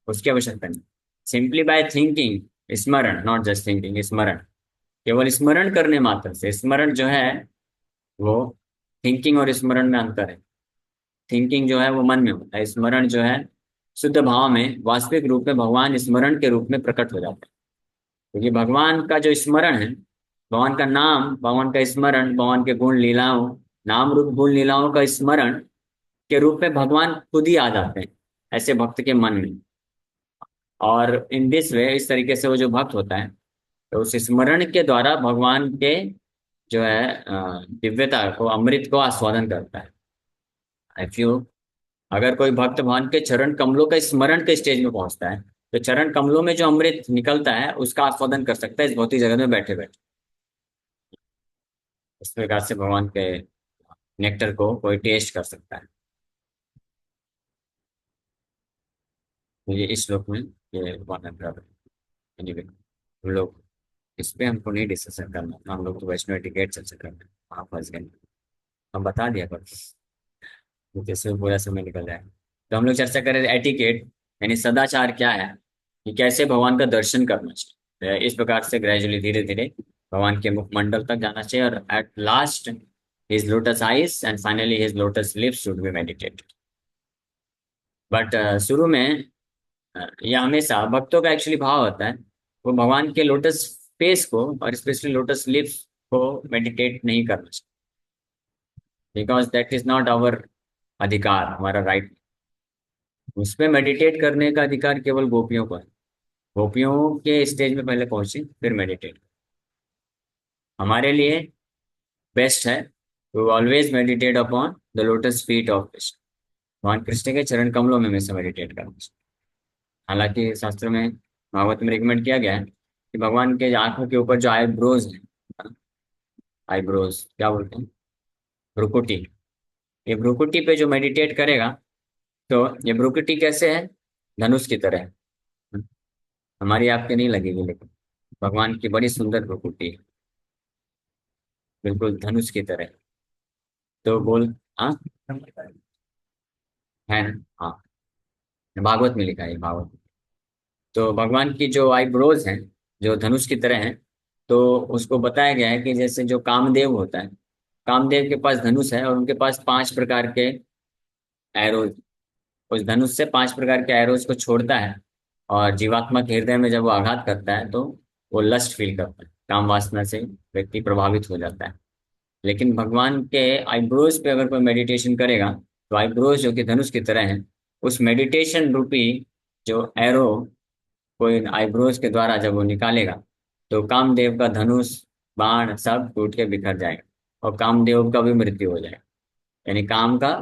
उसकी आवश्यकता नहीं। सिंपली बाय थिंकिंग, स्मरण, नॉट जस्ट थिंकिंग, स्मरण, केवल स्मरण करने मात्र से, स्मरण जो है वो थिंकिंग और स्मरण में अंतर है। थिंकिंग जो है वो मन में होता है, स्मरण जो है शुद्ध भाव में वास्तविक रूप में भगवान स्मरण के रूप में प्रकट हो जाता है। क्योंकि भगवान का जो स्मरण है, भगवान का नाम, भगवान का स्मरण, भगवान के गुण लीलाओं, नाम रूप गुण लीलाओं का स्मरण के रूप में भगवान खुद ही आ जाते हैं ऐसे भक्त के मन में। और इन दिस वे, इस तरीके से वो जो भक्त होता है, तो उस स्मरण के द्वारा भगवान के जो है दिव्यता को, अमृत को आस्वादन करता है। इफ यू, अगर कोई भक्त भगवान के चरण कमलों का स्मरण के स्टेज में पहुंचता है, तो चरण कमलों में जो अमृत निकलता है उसका आस्वादन कर सकता है इस भौतिक जगत में बैठे बैठे। इस प्रकार से भगवान के नेक्टर को कोई टेस्ट कर सकता है। तो ये इस श्लोक में ये वर्णन कर रहे हैं। Anyway, हम लोग इस पे हमको नहीं डिस्कशन करना था, हम लोग तो वैष्णव टिकट चर्चा करना है। आप फंस गए, हम बता दिया पर जैसे पूरा समय निकल जाए। तो हम लोग चर्चा करें एटिकेट, यानी सदाचार क्या है, कि कैसे भगवान का दर्शन करना चाहिए। इस प्रकार से ग्रेजुअली, धीरे धीरे भगवान के मुखमंडल तक जाना चाहिए, और at last his lotus eyes and finally his lotus lips should be meditated. But शुरू में यह हमेशा भक्तों का एक्चुअली भाव होता है, वो भगवान के लोटस फेस को और स्पेशली लोटस लिप्स को मेडिटेट नहीं करना चाहिए, because that is not our अधिकार, हमारा राइट। उस पे मेडिटेट करने का अधिकार केवल गोपियों को है। गोपियों के स्टेज में पहले पहुंचे फिर मेडिटेट। हमारे लिए बेस्ट है to always meditate upon the lotus feet of Krishna. भगवान कृष्ण के चरण कमलों में हमेशा मेडिटेट करना चाहिए। हालांकि शास्त्र में, भागवत में रिकमेंड किया गया है कि भगवान के आंखों के ऊपर जो आईब्रोज है, आईब्रोज क्या बोलते हैं, भ्रुकुटी, ये भ्रुकुटी पे जो मेडिटेट करेगा, तो ये भ्रुकुटी कैसे है, धनुष की तरह है। हमारी आपके नहीं लगेगी, लेकिन भगवान की बड़ी सुंदर भ्रुकुटी है, बिल्कुल धनुष की तरह। तो बोल, हाँ है ना, हाँ, भागवत में लिखा है, भागवत में। तो भगवान की जो आईब्रोज हैं, जो धनुष की तरह हैं, तो उसको बताया गया है कि जैसे जो कामदेव होता है, कामदेव के पास धनुष है और उनके पास 5 प्रकार के एरोज, उस धनुष से 5 प्रकार के एरोज को छोड़ता है, और जीवात्मा के हृदय में जब वो आघात करता है तो वो लस्ट फील करता है, काम वासना से व्यक्ति प्रभावित हो जाता है। लेकिन भगवान के आईब्रोज पे अगर कोई मेडिटेशन करेगा, तो आईब्रोज जो कि धनुष की तरह है, उस मेडिटेशन रूपी जो एरो कोई आईब्रोज के द्वारा जब वो निकालेगा, तो कामदेव का धनुष, बाण सब टूट के बिखर जाएगा, और कामदेव का भी मृत्यु हो जाएगा, यानी काम का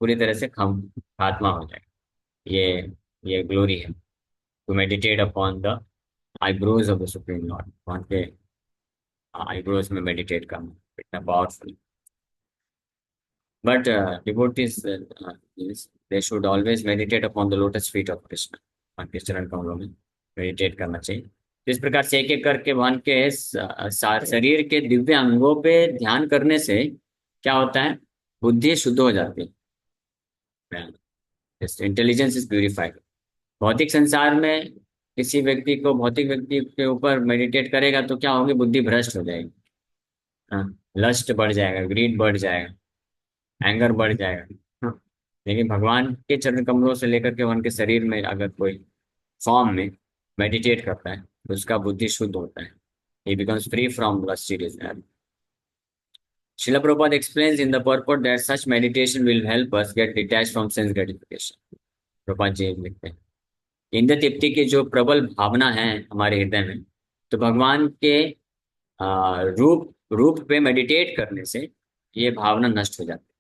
पूरी तरह से खात्मा हो जाएगा। ये ग्लोरी है to meditate upon the eyebrows of the supreme Lord, भगवान के आईब्रोज में मेडिटेट करना इतना powerful. But devotees they should always meditate upon the lotus feet of Krishna, भगवान के चरण कमलों में मेडिटेट करना चाहिए। तो इस प्रकार से एक एक करके भगवान के शरीर के दिव्य अंगों पे ध्यान करने से क्या होता है, बुद्धि शुद्ध हो जाती है, इंटेलिजेंस इज प्यूरिफाइड। भौतिक संसार में किसी व्यक्ति को, भौतिक व्यक्ति के ऊपर मेडिटेट करेगा तो क्या होगी, बुद्धि भ्रष्ट हो जाएगी। हाँ, लस्ट बढ़ जाएगा, ग्रीड बढ़ जाएगा, एंगर बढ़ जाएगा। हाँ, लेकिन भगवान के चरण कमलों से लेकर के उनके शरीर में अगर कोई फॉर्म में मेडिटेट करता है तो उसका बुद्धि शुद्ध होता है, he becomes free from lusty desire. Srila Prabhupada explains in the purport that such meditation will help us get detached from sense gratification. Prabhupada ji लिखते हैं, इंद्र तृप्ति की जो प्रबल भावना है हमारे हृदय में, तो भगवान के रूप रूप पे मेडिटेट करने से ये भावना नष्ट हो जाती है।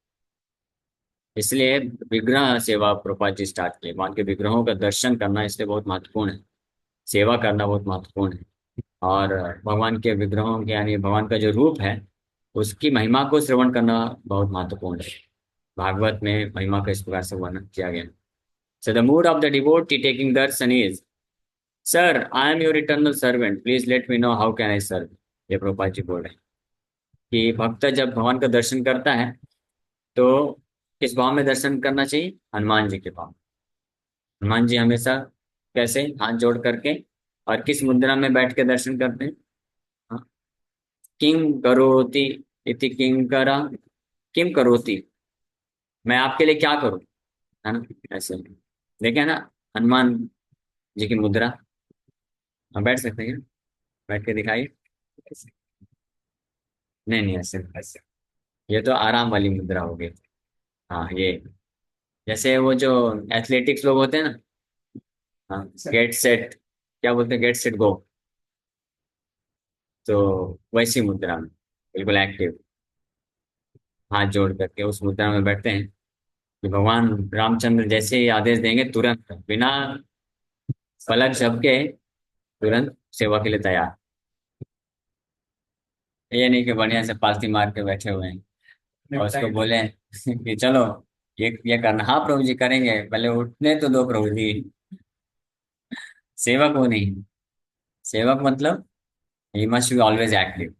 इसलिए विग्रह सेवा प्रभुपाद जी स्टार्ट किए, भगवान के विग्रहों का दर्शन करना इसलिए बहुत महत्वपूर्ण है, सेवा करना बहुत महत्वपूर्ण है। और भगवान के विग्रहों के यानी भगवान का जो रूप है उसकी महिमा को श्रवण करना बहुत महत्वपूर्ण है। भागवत में महिमा का इस प्रकार से वर्णन किया गया। So the mood of the devotee taking darshan is, sir I am your eternal servant, please let me know how can I serve. ये प्रभुपाद जी बोल रहे हैं कि भक्त जब भगवान का दर्शन करता है तो किस भाव में दर्शन करना चाहिए, हनुमान जी के भाव। हनुमान जी हमेशा कैसे, हाथ जोड़ करके और किस मुद्रा में बैठ के दर्शन करते हैं, हाँ, किम करोति इति किंकरा, किम करोति, मैं आपके लिए क्या करूं, है ना, ऐसे देखे ना हनुमान जी की मुद्रा। हम बैठ सकते हैं, बैठ के दिखाइए। ऐसे। नहीं नहीं, ऐसे नहीं, ऐसे। ये तो आराम वाली मुद्रा हो गई। हाँ ये, जैसे वो जो एथलेटिक्स लोग होते हैं ना, हाँ, गेट सेट, क्या बोलते हैं, गेट सेट गो, तो वैसी मुद्रा में बिल्कुल एक्टिव, हाथ जोड़ करके उस मुद्रा में बैठते हैं कि भगवान रामचंद्र जैसे ही आदेश देंगे तुरंत बिना पलक झपके तुरंत सेवा के लिए तैयार। ये नहीं कि बढ़िया से पालती मार के बैठे हुए हैं और उसको बोले कि चलो ये करना, हाँ प्रभु जी करेंगे, पहले उठने तो दो प्रभु जी। सेवक वो नहीं, सेवक मतलब he must be always active.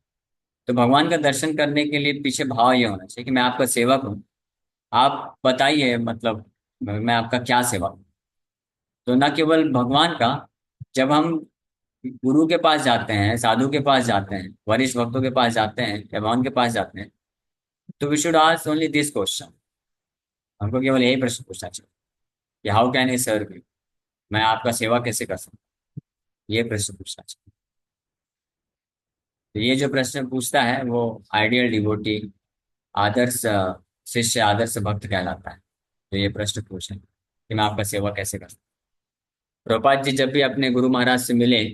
तो भगवान का दर्शन करने के लिए पीछे भाव ये होना चाहिए कि मैं आपका सेवक हूँ, आप बताइए मतलब मैं आपका क्या सेवा करूं। तो न केवल भगवान का, जब हम गुरु के पास जाते हैं, साधु के पास जाते हैं, वरिष्ठ भक्तों के पास जाते हैं या भगवान के पास जाते हैं, तो we should ask only this question, हमको केवल यही प्रश्न पूछना चाहिए कि how can I serve you, मैं आपका सेवा कैसे कर सकता हूँ, ये प्रश्न पूछना चाहिए। तो ये जो प्रश्न पूछता है वो आइडियल डिवोटी, आदर्श शिष्य, आदर्श भक्त कहलाता है। तो ये प्रश्न पूछे कि मैं आपका सेवा कैसे कर सकता हूँ। प्रभुपाद जी जब भी अपने गुरु महाराज से मिले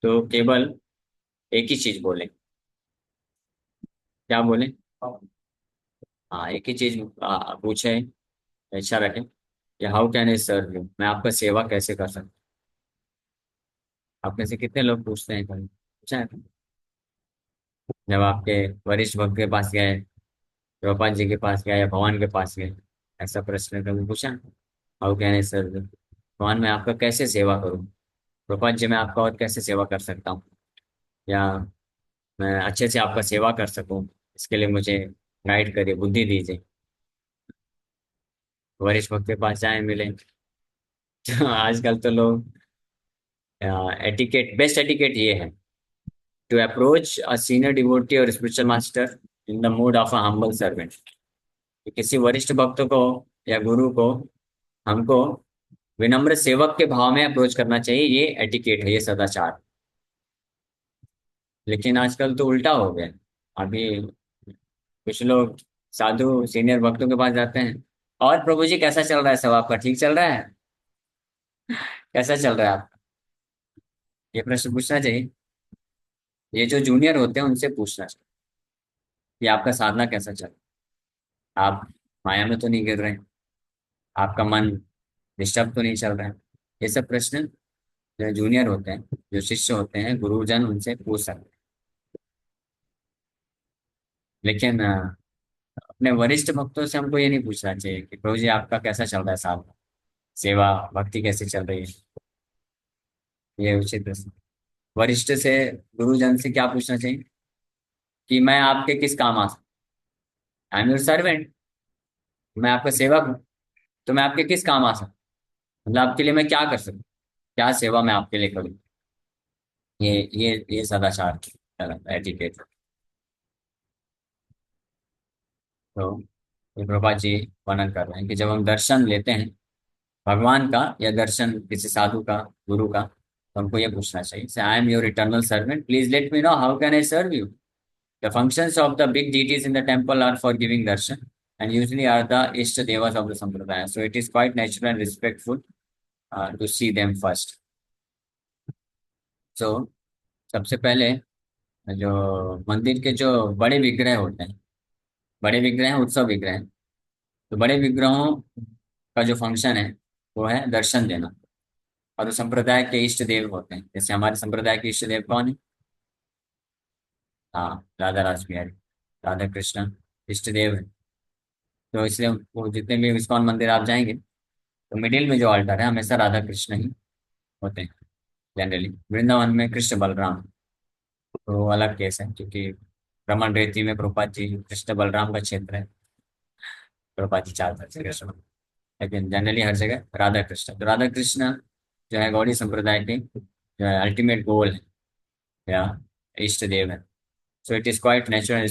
तो केवल एक ही चीज बोले, क्या बोले, हाँ एक ही चीज पूछे, इच्छा रखें कि how can I serve you, मैं आपका सेवा कैसे कर सकता हूँ। आप में से कितने लोग पूछते हैं कभी, पूछा है कभी? जब आपके वरिष्ठ भक्त के पास गए, प्रभुपाद जी के पास गए या भगवान के पास गए, ऐसा प्रश्न कभी पूछा, how can I serve you, भगवान मैं आपका कैसे सेवा करूँ, प्रभुपाद जी मैं आपका और कैसे सेवा कर सकता हूँ, या मैं अच्छे से आपका सेवा कर सकूं, इसके लिए मुझे गाइड करिए, बुद्धि दीजिए। वरिष्ठ भक्त के पास जाए मिले तो आजकल तो लोग, एटिकेट, बेस्ट एटिकेट ये है to approach a senior devotee और spiritual master in the mood of a humble servant. किसी वरिष्ठ भक्त को या गुरु को हमको विनम्र सेवक के भाव में अप्रोच करना चाहिए, ये एटिकेट है, ये सदाचार। लेकिन आजकल तो उल्टा हो गया। अभी कुछ लोग साधु सीनियर भक्तों के पास जाते हैं, और प्रभु जी कैसा चल रहा है, सब आपका ठीक चल रहा है, कैसा चल रहा है आपका, ये प्रश्न पूछना चाहिए। ये जो जूनियर होते हैं उनसे पूछना चाहिए कि आपका साधना कैसा चल रहा है, आप माया में तो नहीं गिर रहे हैं, आपका मन डिस्टर्ब तो नहीं चल रहा है, ये सब प्रश्न जो जूनियर होते हैं, जो शिष्य होते हैं, गुरुजन उनसे पूछ सकते हैं। लेकिन अपने वरिष्ठ भक्तों से हमको ये नहीं पूछना चाहिए कि प्रभु जी आपका कैसा चल रहा है साहब, सेवा भक्ति कैसी चल रही है। ये उचित प्रश्न। वरिष्ठ से, गुरुजन से क्या पूछना चाहिए कि मैं आपके किस काम आ सकता, आई एम योर सर्वेंट, मैं आपका सेवक हूँ, तो मैं आपके किस काम आ सकता, मतलब आपके लिए मैं क्या कर सकता, क्या सेवा मैं आपके लिए करूँ। ये सदाचार एटिकेट। तो ये प्रभुपाद जी वर्णन कर रहे हैं कि जब हम दर्शन लेते हैं भगवान का या दर्शन किसी साधु का, गुरु का, तो हमको ये पूछना चाहिए से I am your eternal servant, please let me know how can I serve you. The functions of the big deities in the temple are for giving darshan and usually are the ishta devas of the sampradaya, so it is quite natural and respectful to see them first. So सबसे पहले जो मंदिर के जो बड़े विग्रह होते हैं, बड़े विग्रह हैं, उत्सव विग्रह हैं, तो बड़े विग्रहों का जो फंक्शन है वो है दर्शन देना। और वो संप्रदाय के इष्ट देव होते हैं, जैसे हमारे संप्रदाय के इष्ट देव कौन है? हाँ, राधा रास बिहारी, राधा कृष्ण इष्ट देव है। तो इसलिए वो जितने भी इस्कॉन मंदिर आप जाएंगे तो मिडिल में जो अल्टर है हमेशा राधा कृष्ण ही होते हैं जनरली। वृंदावन में कृष्ण बलराम, तो वो अलग केस है क्योंकि रमन रेती में प्रभुपाद जी कृष्ण बलराम का क्षेत्र है, प्रभुपाद जी चाहते थे कृष्ण, लेकिन जनरली हर जगह राधा कृष्ण। तो राधा कृष्ण जो है गौड़ी संप्रदाय के जो है अल्टीमेट गोल है या इष्ट देव है। So it is quite natural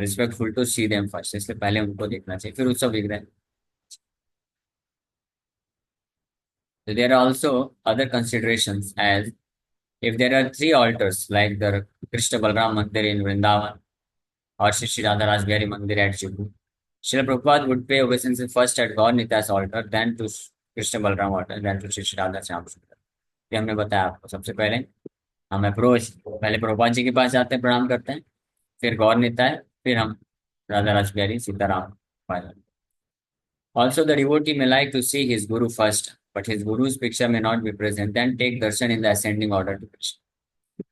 respectful to see them first, इसलिए पहले उनको देखना चाहिए फिर उत्सव विग्रह। So there are also other considerations as if there are three altars like the Krishna Balram Mandir in Vrindavan or Shri Radha Ras Bihari Mandir at Jubu, Srila Prabhupada would pay obeisance first at Gaur Nitya's altar, then to Krishna Balram altar, then to Shri Radha Shyam Sundar। ये हमने बताया आपको। सबसे पहले हम approach पहले प्रभुपाद जी के पास जाते हैं, प्रणाम करते हैं, फिर गौर निताय, फिर हम राधा रास बिहारी सीताराम पास जाते हैं। Also, the devotee may like to see his guru first, but his guru's picture may not be present, then take darshan in the ascending order to Krishna।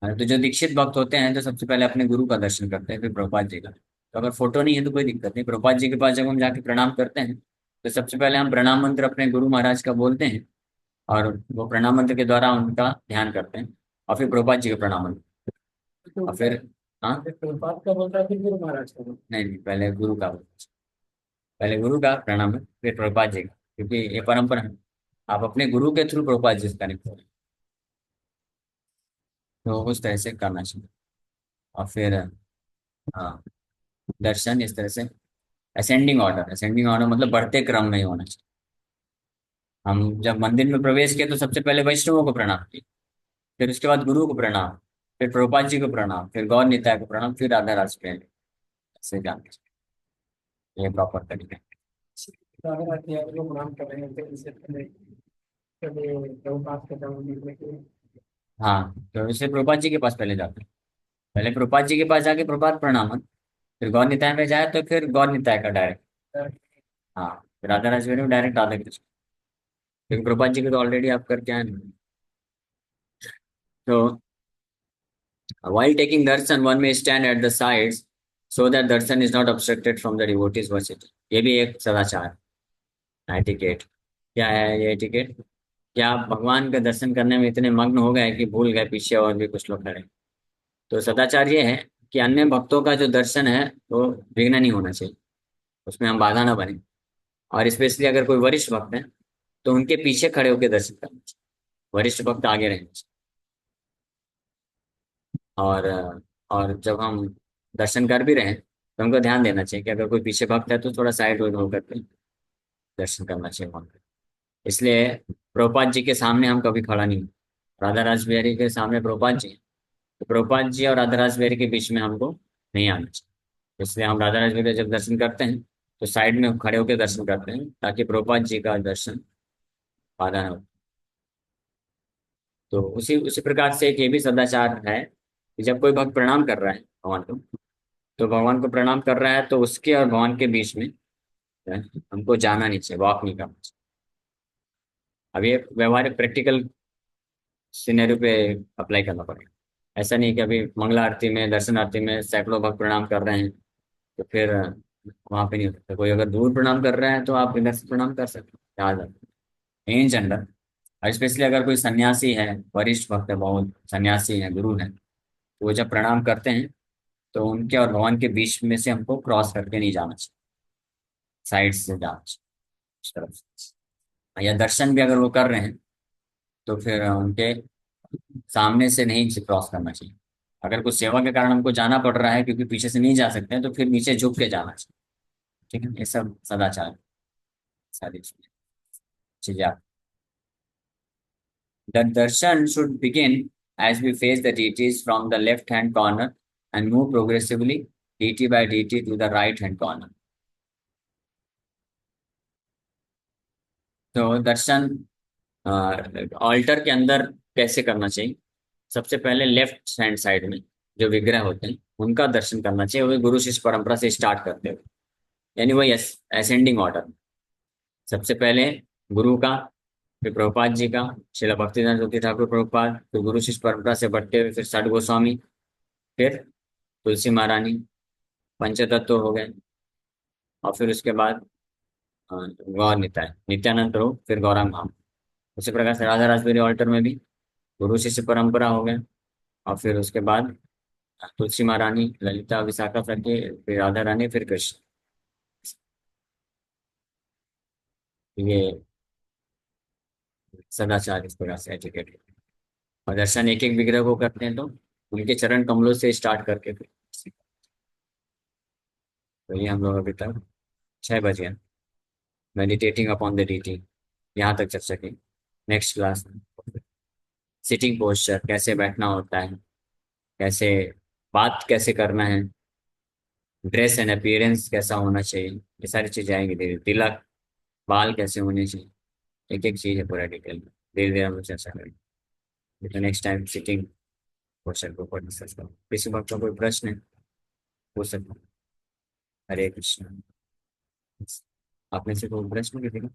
हाँ, तो जो दीक्षित भक्त होते हैं तो सबसे पहले अपने गुरु का दर्शन करते हैं, फिर प्रभुपाद जी का। तो अगर फोटो नहीं है तो कोई दिक्कत नहीं, प्रभुपाद जी के पास जब हम जाके प्रणाम करते हैं तो सबसे पहले हम प्रणाम मंत्र अपने गुरु महाराज का बोलते हैं और वो प्रणाम मंत्र के द्वारा उनका ध्यान करते हैं और फिर प्रभुपाद जी का प्रणाम मंत्र और फिर। हाँ, प्रभुपाद का बोलता है फिर गुरु महाराज का बोलता नहीं नहीं, पहले गुरु का, पहले गुरु का प्रणाम है फिर प्रभुपाद जी का, क्योंकि ये परंपरा है। आप अपने गुरु के थ्रू प्रभुपाद जी से कनेक्ट करें, तो उस तरह से करना चाहिए। और फिर हाँ, दर्शन इस तरह से असेंडिंग ऑर्डर, असेंडिंग ऑर्डर मतलब बढ़ते क्रम में ही होना चाहिए। हम जब मंदिर में प्रवेश किए तो सबसे पहले वैष्णवों को प्रणाम किए, फिर उसके बाद गुरु को प्रणाम, फिर प्रभुपाद जी को प्रणाम, फिर गौर निताय को प्रणाम, फिर राधा रास पहले ऐसे जाना चाहिए। ये प्रॉपर तरीका है। है। अगर आप यार लोग प्रणाम कर रहे हैं तो इससे पहले कभी प्रभुपाद का जन्म दिन में हाँ, तो इसलिए प्रभुपाद जी के पास पहले जाते हैं, पहले प्रभुपाद जी के पास जाके प्रभुपाद प्रणाम, फिर गौर निताय में जाए तो फिर गौर निताय का डायरेक्ट। हाँ, फिर राधा रास में डायरेक्ट राधा कृष्ण, क्योंकि प्रभुपाद जी के तो ऑलरेडी आप करके आए ना। तो while taking darshan, one may stand at the sides so that darshan is not obstructed from the devotees worship। ये भी एक सदाचार है, एटिकेट। क्या है ये एटिकेट? क्या आप भगवान का दर्शन करने में इतने मग्न हो गए कि भूल गए पीछे और भी कुछ लोग खड़े हैं? तो सदाचार ये है कि अन्य भक्तों का जो दर्शन है वो विघ्न नहीं होना चाहिए, उसमें हम बाधा ना बने। और स्पेशली अगर कोई वरिष्ठ भक्त है तो उनके पीछे खड़े होकर दर्शन करना चाहिए, वरिष्ठ भक्त आगे रहना चाहिए। और जब हम दर्शन कर भी रहे हैं तो हमको ध्यान देना चाहिए कि अगर कोई पीछे भक्त है तो थोड़ा साइड हो करके दर्शन करना चाहिए वहाँ पे। इसलिए प्रभुपाद जी के सामने हम कभी खड़ा नहीं, राधा रास बिहारी के सामने प्रभुपाद जी हैं, तो प्रभुपाद जी और राधा रास बिहारी के बीच में हमको नहीं आना चाहिए। इसलिए हम राधा रास बिहारी जब दर्शन करते हैं तो साइड में खड़े होकर दर्शन करते हैं ताकि प्रभुपाद जी का दर्शन बाधा न हो। तो उसी उसी प्रकार से एक ये भी सदाचार है कि जब कोई भक्त प्रणाम कर रहा है भगवान को, तो भगवान को प्रणाम कर रहा है तो उसके और भगवान के बीच में जो है, हमको जाना नहीं चाहिए, वॉक नहीं करना चाहिए। अब ये व्यवहारिक प्रैक्टिकल सिनेरियो पे अप्लाई करना पड़ेगा। ऐसा नहीं कि अभी मंगला आरती में, दर्शन आरती में सैकड़ों भक्त प्रणाम कर रहे हैं, तो फिर वहां पे नहीं हो सकता। कोई अगर दूर प्रणाम कर रहा है तो आप इधर से प्रणाम कर सकते हैं, याद है इन जनरल। और स्पेशली अगर कोई सन्यासी है, वरिष्ठ भक्त है, बहुत सन्यासी है, गुरु है, तो वो जब प्रणाम करते हैं तो उनके और भगवान के बीच में से हमको क्रॉस करके नहीं जाना चाहिए, साइड से जाना चाहिए, उस तरफ से। या दर्शन भी अगर वो कर रहे हैं तो फिर उनके सामने से नहीं क्रॉस करना चाहिए। अगर कुछ सेवा के कारण हमको जाना पड़ रहा है क्योंकि पीछे से नहीं जा सकते हैं, तो फिर नीचे झुक के जाना चाहिए। ठीक है, ये सब सदाचार, सारी चीजें आप। The darshan should begin as we face the deities from the left hand corner and move progressively deity by deity to the right hand corner. तो दर्शन ऑल्टर के अंदर कैसे करना चाहिए? सबसे पहले लेफ्ट हैंड साइड में जो विग्रह होते हैं उनका दर्शन करना चाहिए, वही गुरु शिष्य परंपरा से स्टार्ट करते हुए, यानी वही असेंडिंग ऑर्डर। सबसे पहले गुरु का, फिर प्रभुपाद जी का, श्रील भक्तिनाथ ज्योति ठाकुर प्रभुपाद, फिर गुरु शिष्य परंपरा से बढ़ते हुए फिर षड गोस्वामी, फिर तुलसी महारानी, पंचतत्व हो गए। और फिर उसके बाद गौर निताय, नित्यानंद प्रभु, फिर गौरांग धाम। उसी प्रकार से राधा रासबेरी ऑल्टर में भी गुरु शिष्य परंपरा हो गए। और फिर उसके बाद तुलसी महारानी, ललिता, विशाखा सखी, फिर राधा रानी, फिर कृष्ण। ये सदाचार इस प्रकार से एजुकेट। और दर्शन एक एक विग्रह को करते हैं तो उनके चरण कमलों से स्टार्ट करके फिर। तो ये हम लोग अभी तक 6 बजे मेडिटेटिंग अपॉन द डीटी यहाँ तक चर्चा की। नेक्स्ट क्लास में सिटिंग पोस्चर, कैसे बैठना होता है, कैसे बात कैसे करना है, ड्रेस एंड अपीयरेंस कैसा होना चाहिए, ये सारी चीजें आएंगी धीरे। तिलक, बाल कैसे होने चाहिए, एक एक चीज है पूरा डिटेल में, धीरे धीरे हम लोग चर्चा करेंगे। तो नेक्स्ट टाइम सिटिंग पोस्चर को ऊपर डिस्कस करो। किसी वक्त का कोई प्रश्न है पूछ सकते हैं। हरे कृष्ण। आप में से कोई प्रश्न किसी का?